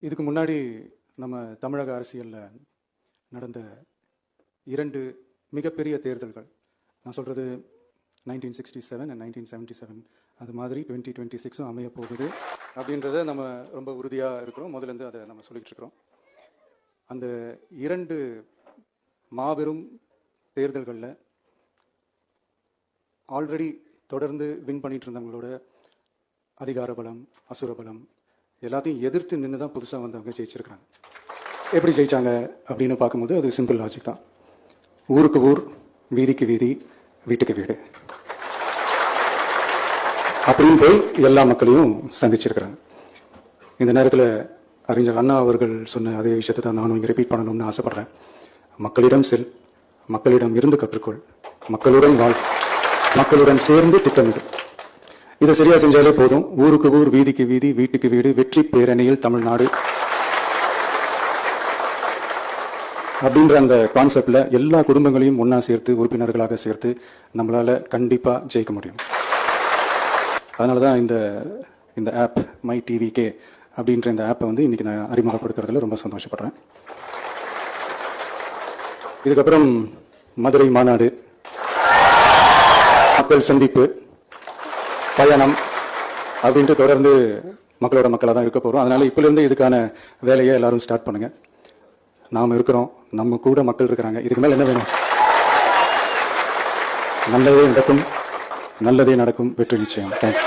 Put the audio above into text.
இதுக்கு முன்னாடி நம்ம தமிழக அரசியலில் நடந்த 2 மிகப்பெரிய தேர்தல்கள், நான் சொல்கிறது 1967 and 1977, அது மாதிரி 2026 அமைய போகுது அப்படின்றத நம்ம ரொம்ப உறுதியாக இருக்கிறோம். முதலேருந்து அதை நம்ம சொல்லிகிட்டு இருக்கிறோம். அந்த 2 மாபெரும் தேர்தல்களில் ஆல்ரெடி தொடர்ந்து வின் பண்ணிட்டு இருந்தவங்களோட அதிகார பலம், அசுர பலம் எல்லாத்தையும் எதிர்த்து நின்று தான் புதுசாக வந்தவங்க ஜெயிச்சிருக்கிறாங்க. எப்படி ஜெயிச்சாங்க அப்படின்னு பார்க்கும்போது அது சிம்பிள் லாஜிக் தான். ஊருக்கு ஊர், வீதிக்கு வீதி, வீட்டுக்கு வீடு அப்படின்னு போய் எல்லா மக்களையும் சந்திச்சிருக்கிறாங்க. இந்த நேரத்தில் அறிஞர் அண்ணா அவர்கள் சொன்ன அதே விஷயத்தை தான் நானும் இங்கே ரிப்பீட் பண்ணணும்னு ஆசைப்படுறேன். மக்களிடம் செல், மக்களிடம் இருந்து கற்றுக்கொள், மக்களுடன் வாழ், மக்களுடன் சேர்ந்து திட்டமிடு. இதை சரியா செஞ்சாலே போதும். ஊருக்கு ஊர், வீதிக்கு வீதி, வீட்டுக்கு வீடு, வெற்றி பேரணியில் தமிழ்நாடு அப்படின்ற அந்த கான்செப்ட்ல எல்லா குடும்பங்களையும் ஒன்னா சேர்த்து, உறுப்பினர்களாக சேர்த்து நம்மளால கண்டிப்பா ஜெயிக்க முடியும். அதனாலதான் இந்த ஆப் மை டிவிகே அப்படின்ற இந்த ஆப்பை வந்து இன்னைக்கு நான் அறிமுகப்படுத்துறதுல ரொம்ப சந்தோஷப்படுறேன். இதுக்கப்புறம் மதுரை மாநாடு, மக்கள் சந்திப்பு, பயணம் அப்படின்ட்டு தொடர்ந்து மக்களோட மக்களாக தான் இருக்க போகிறோம். அதனால இப்போலேருந்து இதுக்கான வேலையை எல்லாரும் ஸ்டார்ட் பண்ணுங்க. நாம் இருக்கிறோம், நம்ம கூட மக்கள் இருக்கிறாங்க. இதுக்கு மேலே என்ன வேணும்? நல்லதே நடக்கும், நல்லதே நடக்கும், வெற்றி நிச்சயம். தேங்க்யூ.